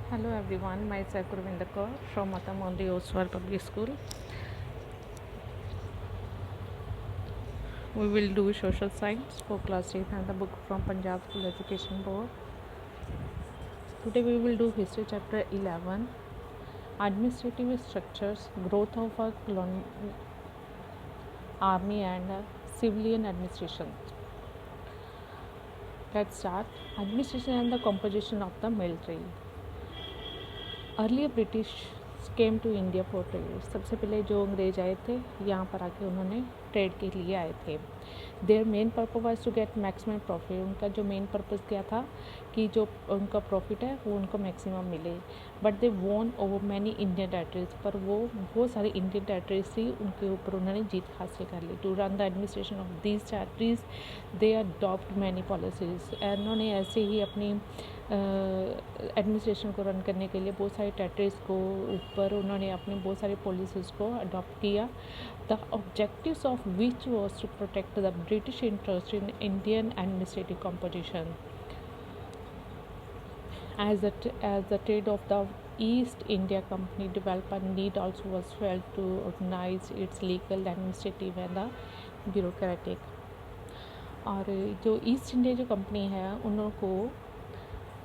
Hello everyone, myself Gurvinder Kaur from Matamondi Oswal Public School. We will do social science for class 8 and the book from Punjab School Education Board. Today we will do history chapter 11, administrative structures, growth of a army and civilian administration. Let's start. Administration and the composition of the military. Early British came to India for trade. सबसे पहले जो अंग्रेज आए थे यहाँ पर आके उन्होंने ट्रेड के लिए आए थे। Their main purpose was to get maximum profit. उनका जो मेन पर्पज़ क्या था कि जो उनका प्रॉफिट है वो उनको मैक्सिमम मिले। But they won over many Indian territories, पर वो बहुत सारी इंडियन टेरिटरीज थी उनके ऊपर उन्होंने जीत हासिल कर ली। To run the administration of these territories they adopt many policies. उन्होंने ऐसे ही अपनी एडमिनिस्ट्रेशन को रन करने के लिए बहुत सारे टेरिटरीज को ऊपर उन्होंने अपनी बहुत सारी पॉलिसीज़ को अडॉप्ट किया। The objectives of which was to protect the British interest in Indian administrative composition as the trade of the East India Company developed, a need also was felt to organize its legal, administrative and the bureaucratic। और जो east India जो company है उनको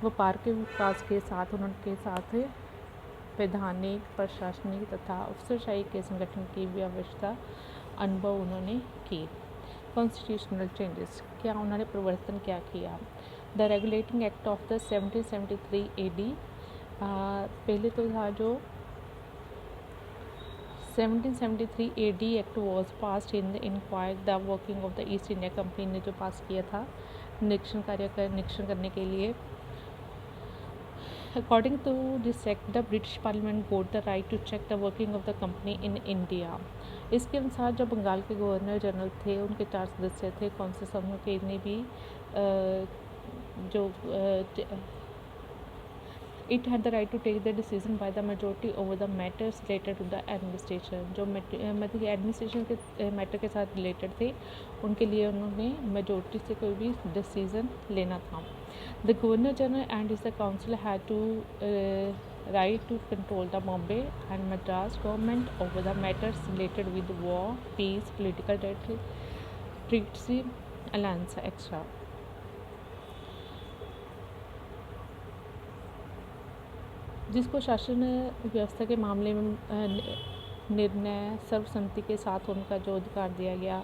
व्यापार के विकास के साथ उनके साथ वैधानिक, प्रशासनिक तथा अफसरशाही के संगठन की व्यवस्था अनुभव उन्होंने की। कॉन्स्टिट्यूशनल चेंजेस, क्या उन्होंने परिवर्तन क्या किया। The regulating act of the 1773 AD, पहले तो था जो 1773 AD act was passed in inquire the working of the East India Company ने जो पास किया था निरीक्षण करने के लिए। According to this act, the British Parliament got the right to check the working of the company in India। इसके अनुसार जो बंगाल के गवर्नर जनरल थे उनके 4 सदस्य थे कौंसिल समूह के ने भी जो it had the right to take the decision by the majority over the matters related to the administration. जो मतलब एडमिनिस्ट्रेशन के मैटर के साथ रिलेटेड थे उनके लिए उन्होंने मेजोरिटी से कोई भी डिसीजन लेना था। The governor general and is the council had to right to control the Bombay and Madras government over the matters related with war, peace, political treaty, alliance, etc. जिसको शासन व्यवस्था के मामले में निर्णय सर्वसम्मति के साथ उनका जो अधिकार दिया गया।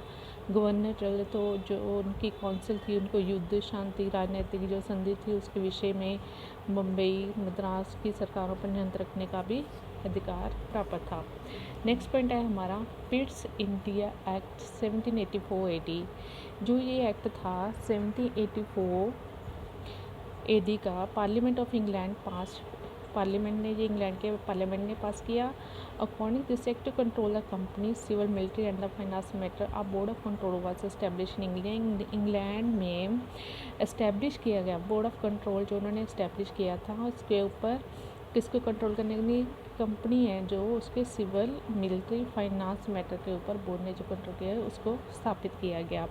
गवर्नर जनरल तो जो उनकी काउंसिल थी उनको युद्ध, शांति, राजनीतिक जो संधि थी उसके विषय में मुंबई, मद्रास की सरकारों पर नियंत्रण रखने का भी अधिकार प्राप्त था। नेक्स्ट पॉइंट है हमारा पिट्स इंडिया एक्ट 1784 AD। जो ये एक्ट था 1784 AD का पार्लियामेंट ऑफ इंग्लैंड पार्लियामेंट ने इंग्लैंड के पार्लियामेंट ने पास किया। According this act to control the company civil military and the finance matter, a board of control was establish in England में establish किया गया। Board of control जो उन्होंने establish किया था उसके ऊपर किसको कंट्रोल करने के लिए कंपनी है जो उसके सिविल मिलिट्री फाइनेंस मैटर के ऊपर बोर्ड ने जो कंट्रोल किया है उसको स्थापित किया गया।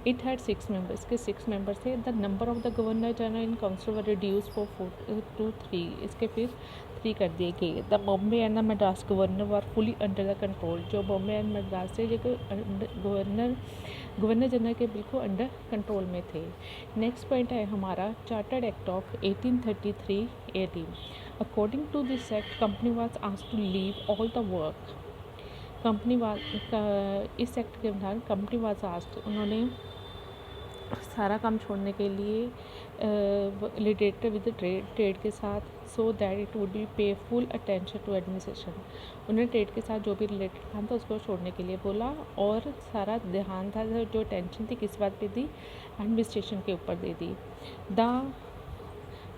इट हैड 6 मेंबर्स, के 6 मेंबर्स थे। The number of the governor general in council were reduce for 4 to 3, इसके फिर 3 कर दिए गए। The Bombay and the Madras governor were fully under the control. जो बॉम्बे एंड मद्रास से जो गवर्नर जनरल के बिल्कुल अंडर कंट्रोल में थे। नेक्स्ट पॉइंट है हमारा chartered act of 1833 AD। According to this act company was asked to leave all the work. इस एक्ट के अनुसार कंपनी वाज आस्क्ड, उन्होंने सारा काम छोड़ने के लिए रिलेटेड विद ट्रेड के साथ, so that it would be पे फुल अटेंशन टू एडमिनिस्ट्रेशन। उन्होंने ट्रेड के साथ जो भी रिलेटेड काम था उसको छोड़ने के लिए बोला और सारा ध्यान था जो टेंशन थी किस बात पे दी, एडमिनिस्ट्रेशन के ऊपर दे दी। The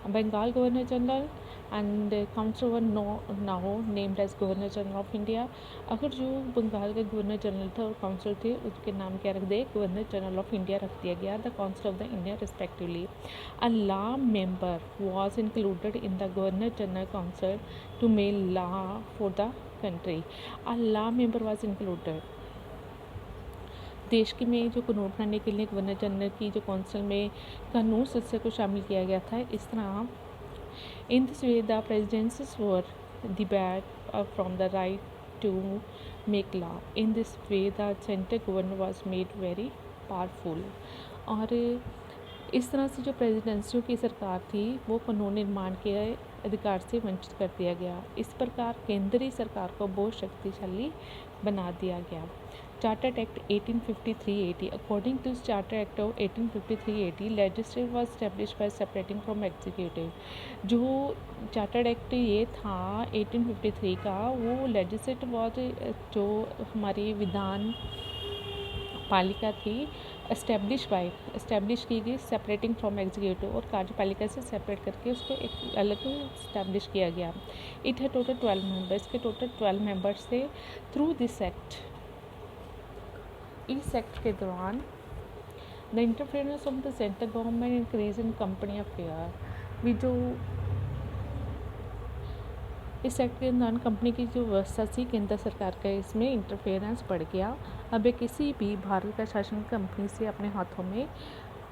Bengal governor general and council were now named as governor general of India. अगर जो बंगाल का गवर्नर जनरल था और काउंसिल थे उसके नाम क्या रख दे, गवर्नर जनरल ऑफ इंडिया रख दिया गया। The council of the India respectively. A law member was included in the governor general council to make law for the country. A law member was included, देश के में जो कानून बनाने के लिए गवर्नर जनरल की जो काउंसिल में कानून सदस्य को शामिल किया गया था। इस तरह In this way, the presidencies were debarred from the right to make law. In this way, the center government was made very powerful. और इस तरह से जो प्रेसिडेंसियों की सरकार थी वो कानून निर्माण के अधिकार से वंचित कर दिया गया। इस प्रकार केंद्रीय सरकार को बहुत शक्तिशाली बना दिया गया। Chartered act 1853-80 according to charter act of 1853-80 legislature was established by separating from executive. जो चार्टर्ड एक्ट ये था 1853 का, वो लेजिस्लेटिव वाज जो हमारी विधान पालिका थी एस्टैब्लिश की गई सेपरेटिंग फ्रॉम एग्जीक्यूटिव, और कार्यपालिका से सेपरेट करके उसको एक अलग एस्टैब्लिश किया गया। इट है टोटल 12 मेंबर्स के टोटल 12 मेंबर्स से थ्रू दिस एक्ट। इस एक्ट के दौरान the interference of the central government increase in company affair भी जो इस एक्ट के दौरान कंपनी की जो व्यवस्था थी केंद्र सरकार का, इसमें इंटरफेरेंस बढ़ गया। अब किसी भी भारत का शासन कंपनी से अपने हाथों में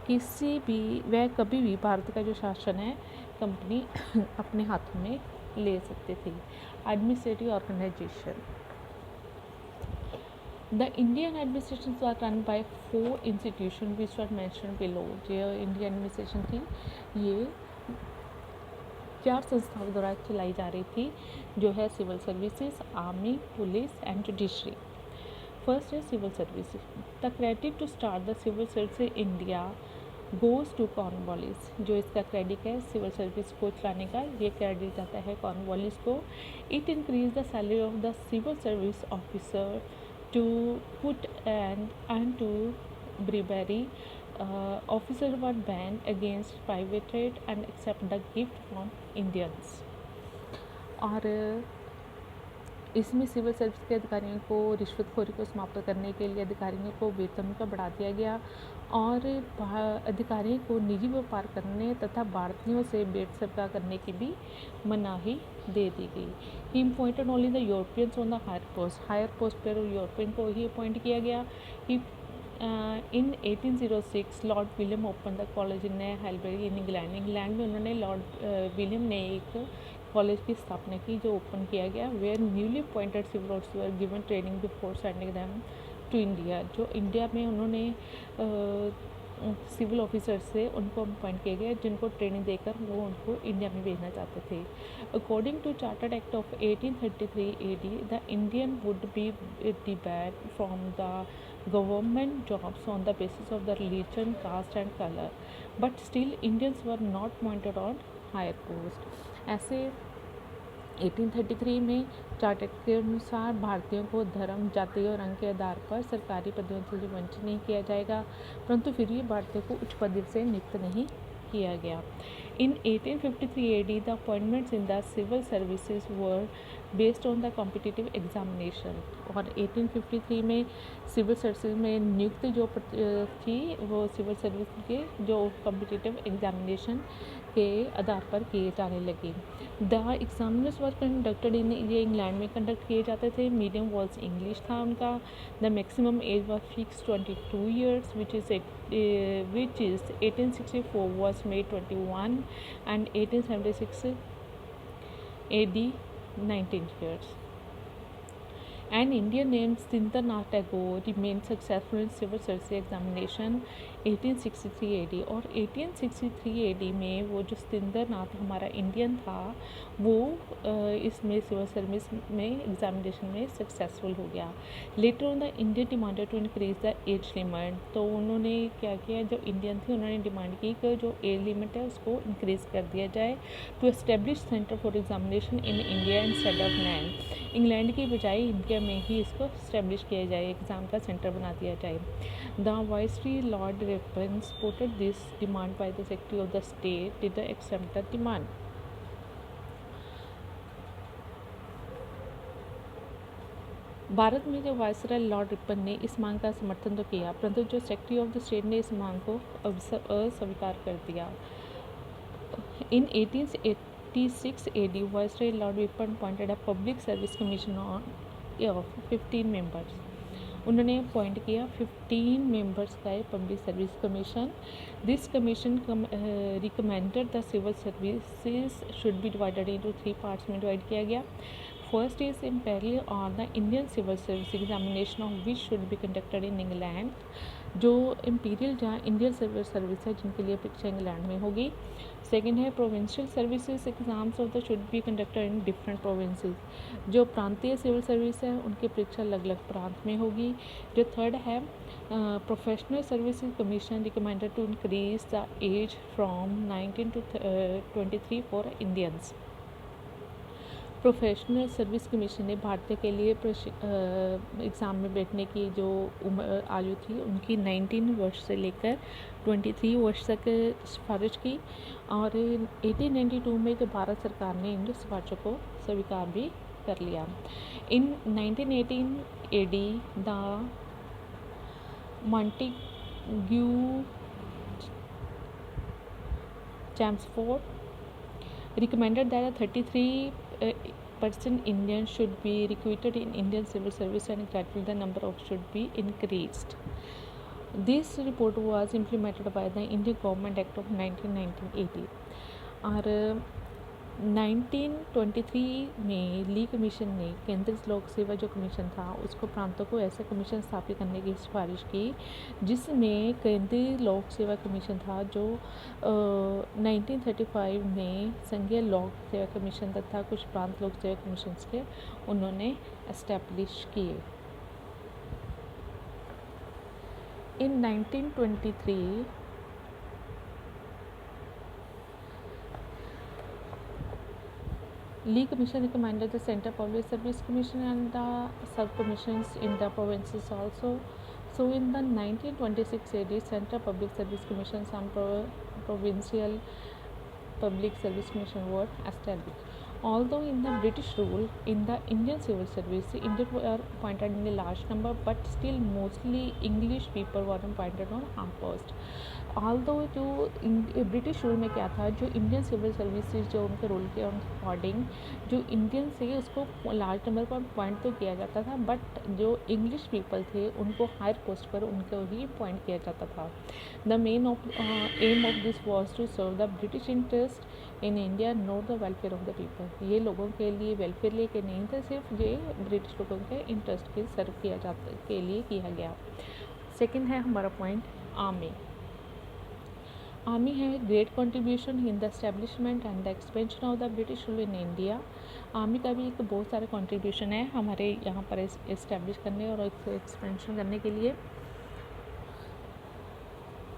कभी भी भारत का जो शासन है कंपनी अपने हाथों में ले सकते थे। Administrative organisation the Indian administration are run by 4 institution which are mentioned below. जो इंडियन एडमिनिस्ट्रेशन थी ये 4 संस्थाओं द्वारा चलाई जा रही थी, जो है civil services, army, police and judiciary. First है civil services. The credit to start the civil service India goes to Cornwallis. जो इसका क्रेडिट है सिविल सर्विस को चलाने का, ये क्रेडिट जाता है कॉर्नवालिस को। It increase the salary of the civil service officer to put end to bribery. Officers were banned against private trade and accept the gift from Indians। और इसमें सिविल सर्विस के अधिकारियों को रिश्वतखोरी को समाप्त करने के लिए अधिकारियों को वेतन का बढ़ा दिया गया, और अधिकारियों को निजी व्यापार करने तथा भारतीयों से भेंट सरका करने की भी मनाही दे दी गई। He appointed only the Europeans on the higher post पर यूरोपियन को ही अपॉइंट किया गया। He in 1806 Lord William open the college in Haileybury in England में उन्होंने लॉर्ड विलियम ने एक कॉलेज की स्थापना की जो ओपन किया गया। Where newly appointed civil officers were given training before sending them to India. जो इंडिया में उन्होंने सिविल ऑफिसर से उनको अपॉइंट किए गए जिनको ट्रेनिंग देकर वो उनको इंडिया में भेजना चाहते थे। According to chartered act of 1833 AD the Indian would be debarred from the government jobs on the basis of the religion, caste and color, but still Indians were not appointed on higher post। ऐसे 1833 में charter के अनुसार भारतीयों को धर्म, जाति और रंग के आधार पर सरकारी पदों से वंचित नहीं किया जाएगा, परंतु फिर भी भारतीयों को उच्च पद से नियुक्त नहीं किया गया। In 1853 AD the appointments in the civil services were based on the competitive examination। और 1853 में सिविल सर्विस में नियुक्ति जो थी वो सिविल सर्विस के जो कॉम्पिटिटिव एग्जामिनेशन के आधार पर किए जाने लगे। The examination were conducted in ये इंग्लैंड में कंडक्ट किए जाते थे। मीडियम वॉज इंग्लिश था उनका। The maximum age was fix 22 years which is 1864 was made 21 and 1876 AD 19 years। An Indian named Sindhanath Tagore remained successful in civil service examination 1863 AD। और 1863 AD में वो जो सिंधरनाथ हमारा इंडियन था वो इसमें सिविल सर्विस में एग्जामिनेशन में सक्सेसफुल हो गया। Later on the Indian demanded to increase the age limit. तो उन्होंने क्या किया, जो इंडियन थे उन्होंने डिमांड की कि जो एज लिमिट है उसको इंक्रीज़ कर दिया जाए। To establish centre for examination in India instead of England. England की बजाय इंडिया में ही इसको इस्टेब्लिश किया जाए, एग्ज़ाम का सेंटर बना दिया जाए। The viceroy Lord Ripon supported this demand by the secretary of the state did accept the demand. Bharat में जो वायसराय लॉर्ड रिपन ने इस मांग का समर्थन तो किया, परंतु जो सेक्रेटरी ऑफ द स्टेट ने इस मांग को अस्वीकार कर दिया। In 1886 AD viceroy Lord Ripon appointed a public service commission of 15 members। उन्होंने अपॉइंट किया 15 मेंबर्स का है public service commission. This commission recommended the civil services should be divided into 3 parts में डिवाइड किया गया. First is imperial on the Indian civil service examination of which should be conducted in England. जो imperial जहाँ Indian civil service है जिनके लिए परीक्षा England में होगी. सेकेंड है provincial services exams of the should be conducted in different provinces. जो प्रांतीय सिविल सर्विस है उनकी परीक्षा अलग अलग प्रांत में होगी. जो थर्ड है professional services commission recommended to increase the age from 19 to 23 for Indians. Professional service commission ने भारतीय के लिए एग्ज़ाम में बैठने की जो उम्र आयु थी उनकी 19 वर्ष से लेकर 23 वर्ष तक सिफारिश की. और 1892 में जो भारत सरकार ने इन सिफारिशों को स्वीकार भी कर लिया. In 1918 AD the Montagu Chelmsford recommended that 33% Indians should be recruited in Indian civil service and gradually the number of should be increased. This report was implemented by the Indian Government Act of 1980. और 1923 में ली commission ने केंद्रीय लोक सेवा जो commission था उसको प्रांतों को ऐसे कमीशन स्थापित करने की सिफारिश की जिसमें केंद्रीय लोक सेवा कमीशन था जो 1935 में संघीय लोक सेवा कमीशन तथा कुछ प्रांत लोक सेवा कमीशन के उन्होंने एस्टेब्लिश किए. इन 1923 Lee Commission recommended the Central Public Service Commission and the sub-commissions in the provinces also. So in the 1926 AD, Central Public Service Commission, some provincial public service commission were established. Although in the British rule, in the Indian civil service, Indians were appointed in a large number, but still mostly English people were appointed on armed post. Although जो British rule में क्या था, जो Indian civil services जो उनके rule के according जो Indian से उसको लार्ज नंबर पर अपॉइंट तो किया जाता था, बट जो इंग्लिश पीपल थे उनको हायर पोस्ट पर उनको ही अपॉइंट किया जाता था. The main aim of this was to serve the British interest in India, not the welfare of the people. ये लोगों के लिए वेलफेयर लेके नहीं था, सिर्फ ये ब्रिटिश लोगों के इंटरेस्ट के सर्व किया जाता के लिए किया गया. सेकेंड है हमारा पॉइंट आर्मी. आर्मी है great contribution in the establishment and the expansion of the British rule in India. Army का भी एक बहुत सारे कंट्रीब्यूशन है हमारे यहाँ पर इस्टेब्लिश करने और एक्सपेंशन करने के लिए.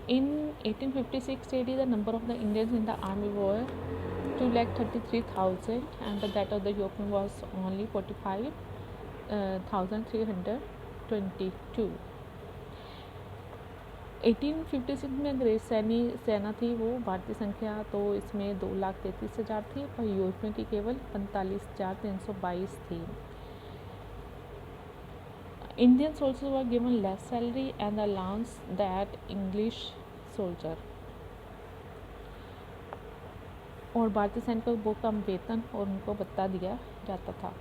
इन 1856 AD the number of the Indians in the army were 2,33,000 and that of the European was only 45,322. 1856 में अंग्रेज सेना थी वो भारतीय संख्या तो इसमें 2,33,000 थी और यूरोपियन की केवल 45,322 थी. Indian soldiers were given less salary and allowance that English soldier. और भारतीय सैनिकों को बहुत कम वेतन और उनको भत्ता दिया जाता था.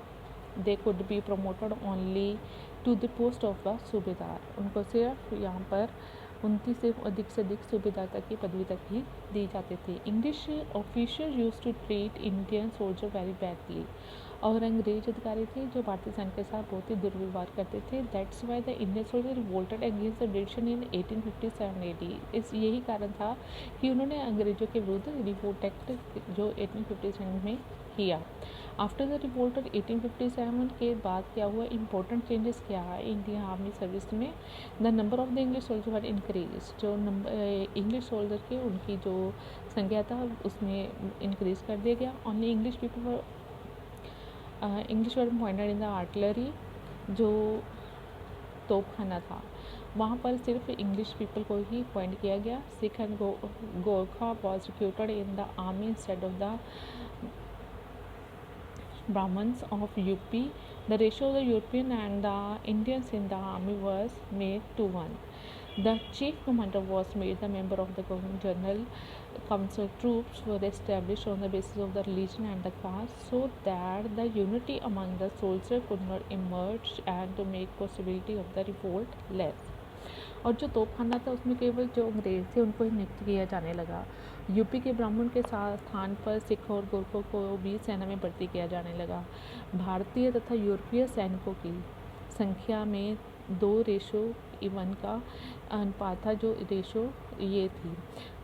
They could be promoted only to the post of the subedar. उनको सिर्फ यहाँ पर 29 से अधिक सूबेदार तक की पदवी तक ही दी जाती थी. English officials use to treat Indian soldier very badly. और अंग्रेज अधिकारी थे जो भारतीय सैनिक के साथ बहुत ही दुर्व्यवहार करते थे. That's why the Indian soldier revolted against the British in 1857 AD. इस यही कारण था कि उन्होंने अंग्रेजों के विरुद्ध रिवोल्ट एक्ट जो 1857 में किया. आफ्टर द रिवोल्ट 1857 के बाद क्या हुआ, इंपॉर्टेंट चेंजेस क्या है इंडियन आर्मी सर्विस में. The number of the English soldier were increase. जो इंग्लिश सोल्जर के उनकी जो संख्या था उसमें इंक्रीज कर दिया गया. Only English people were appointed in the artillery. जो तोपखाना था वहाँ पर सिर्फ इंग्लिश पीपल को ही अपॉइंट किया गया. Sikh and Gorkha was recruited in the army instead of the Brahmins of UP. The ratio of the European and the Indians in the army was made to 1. The chief commander was made the member of the Government General Council. Troops were established on the basis of the religion and the caste so that the unity among the soldiers could not emerge and to make possibility of the revolt less. और जो तोपखाना था उसमें केवल जो अंग्रेज़ थे उनको ही नियुक्त किया जाने लगा। यूपी के ब्राह्मण के स्थान पर सिख और गोरखों को भी सेना में भर्ती किया जाने लगा। भारतीय तथा यूरोपीय सैनिकों की संख्या में 2:1 का अनुपात था, जो रेशो ये थी।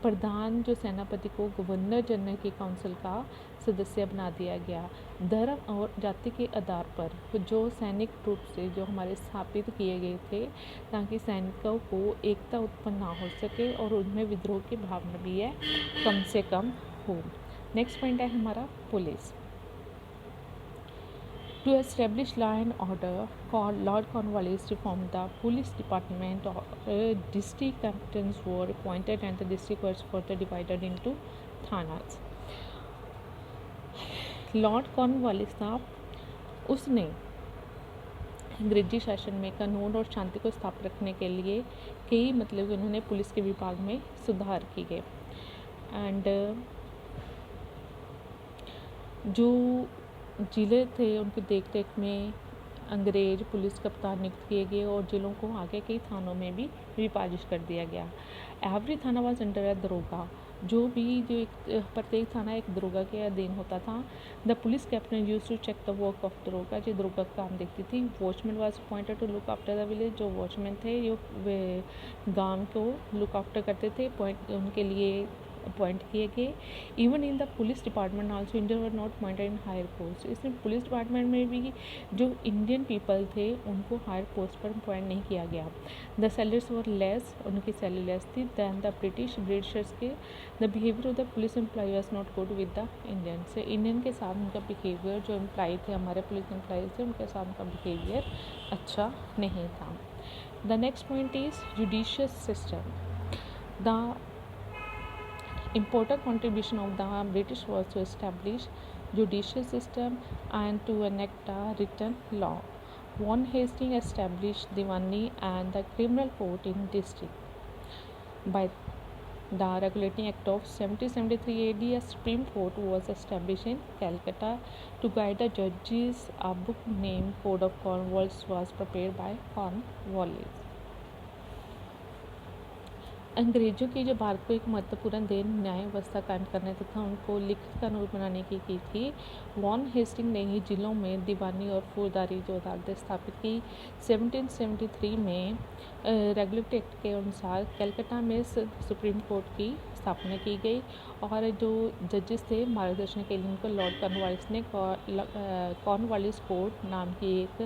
प्रधान जो सेनापति को गवर्नर जनरल की काउंसिल का सदस्य बना दिया गया। धर्म और जाति के आधार पर जो सैनिक रूप से जो हमारे स्थापित किए गए थे ताकि सैनिकों को एकता उत्पन्न ना हो सके और उनमें विद्रोह की भावना भी है कम से कम हो। नेक्स्ट पॉइंट है हमारा police. To establish law and order, Lord Cornwallis reformed the police department. District captains were appointed and the district was further divided into थानास। लॉर्ड कॉर्नवालिस था, उसने अंग्रेजी शासन में कानून और शांति को स्थापित रखने के लिए कई उन्होंने पुलिस के विभाग में सुधार किए। एंड जो जिले थे उनकी देख रेख में अंग्रेज पुलिस कप्तान नियुक्त किए गए और जिलों को आगे कई थानों में भी विभाजित कर दिया गया। एवरी थाना वाज अंडर अ दरोगा, जो एक प्रत्येक थाना एक दरोगा के अधीन होता था। The police captain use to check the work of daroga, जो दरोगा का काम देखती थी। Watchman was appointed to look after the village, जो वॉचमैन थे जो गांव को लुक आफ्टर करते थे, उनके लिए अपॉइंट किए गए। Even in the police department also Indian were not appointed in higher post. इसमें पुलिस डिपार्टमेंट में भी जो इंडियन पीपल थे उनको हायर पोस्ट पर अपॉइंट नहीं किया गया। द सैलरीज वर लेस, उनकी सैलरी लेस थी दैन द ब्रिटिशर्स के। The behaviour of the police employ was not good with the Indian से। इंडियन के साथ उनका बिहेवियर, जो एम्प्लॉय थे हमारे पुलिस एम्प्लॉय थे उनके साथ उनका बिहेवियर अच्छा नहीं था। The next point is judicious system. The important contribution of the British was to establish judicial system and to enact a written law. Warren Hastings established Diwani and the criminal court in district. By the Regulating Act of 1773 AD, a Supreme Court was established in Calcutta to guide the judges. A book named Code of Cornwallis was prepared by Cornwallis. अंग्रेज़ों की जो भारत को एक महत्वपूर्ण then न्याय व्यवस्था कायम करने तथा उनको लिखित कानून बनाने की थी। वॉन हेस्टिंग ने ही जिलों में दीवानी और फौजदारी जो अदालतें स्थापित की। 1773 में रेगुलेटरी एक्ट के अनुसार कलकत्ता में सुप्रीम कोर्ट की स्थापना की गई और जो जजेस थे मार्गदर्शन के लिए उनको लॉर्ड कॉर्नवालिस ने कॉर्नवालिस कोड नाम की एक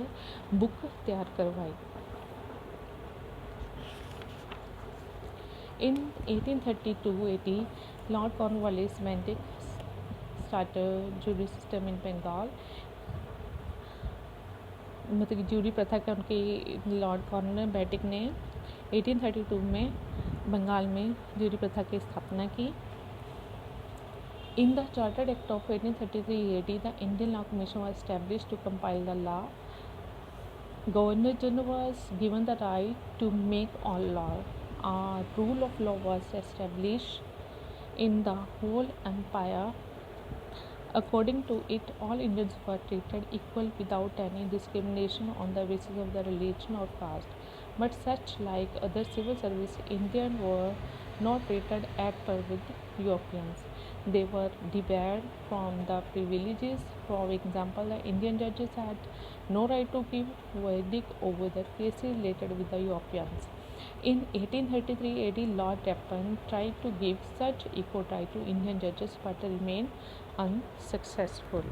बुक तैयार करवाई। In 1832-80, Lord Cornwallis started jury system in Bengal। Jury प्रथा का उनकी लॉर्ड कॉर्नवालिस ने 1832 में बंगाल में जूरी प्रथा की स्थापना की। In the Chartered Act of 1833 AD, the Indian Law Commission was established to compile the law. Governor General was given the right to make all law. A rule of law was established in the whole empire. According to it, all Indians were treated equal without any discrimination on the basis of the religion or caste. But such like other civil service, Indians were not treated at par with Europeans. They were debarred from the privileges. For example, the Indian judges had no right to give verdict over the cases related with the Europeans. In 1833 AD, Lord Ripon tried to give such equal right to Indian judges but remained unsuccessful.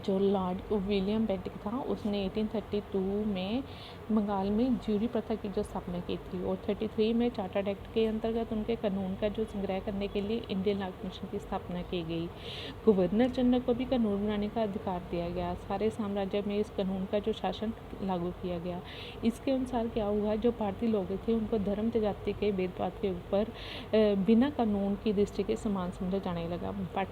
जो Lord William Bentinck था उसने 1832 में बंगाल में jury प्रथा की जो स्थापना की थी और 33 में चार्टर्ड एक्ट के अंतर्गत उनके कानून का जो संग्रह करने के लिए इंडियन लॉ कमीशन की स्थापना की गई। गवर्नर जनरल को भी कानून बनाने का अधिकार दिया गया। सारे साम्राज्य में इस कानून का जो शासन लागू किया गया। इसके अनुसार क्या हुआ, जो भारतीय लोग थे उनको धर्म जाति के भेदभाव के ऊपर बिना कानून की दृष्टि के समान समझा जाने लगा। बट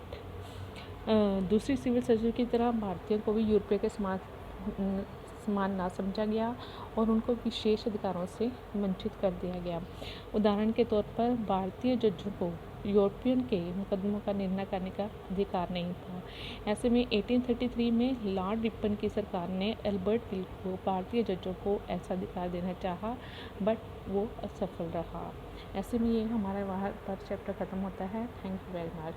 दूसरी सिविल सर्जरी की तरह भारतीयों को भी यूरोपीय के समान ना समझा गया और उनको विशेष अधिकारों से वंचित कर दिया गया। उदाहरण के तौर पर भारतीय जजों को यूरोपियन के मुकदमों का निर्णय करने का अधिकार नहीं था। ऐसे में 1833 में लॉर्ड रिपन की सरकार ने एल्बर्ट हिल को भारतीय जजों को ऐसा अधिकार देना चाहा, बट वो असफल रहा। ऐसे में ये हमारा वहाँ पर चैप्टर ख़त्म होता है। Thank you very much.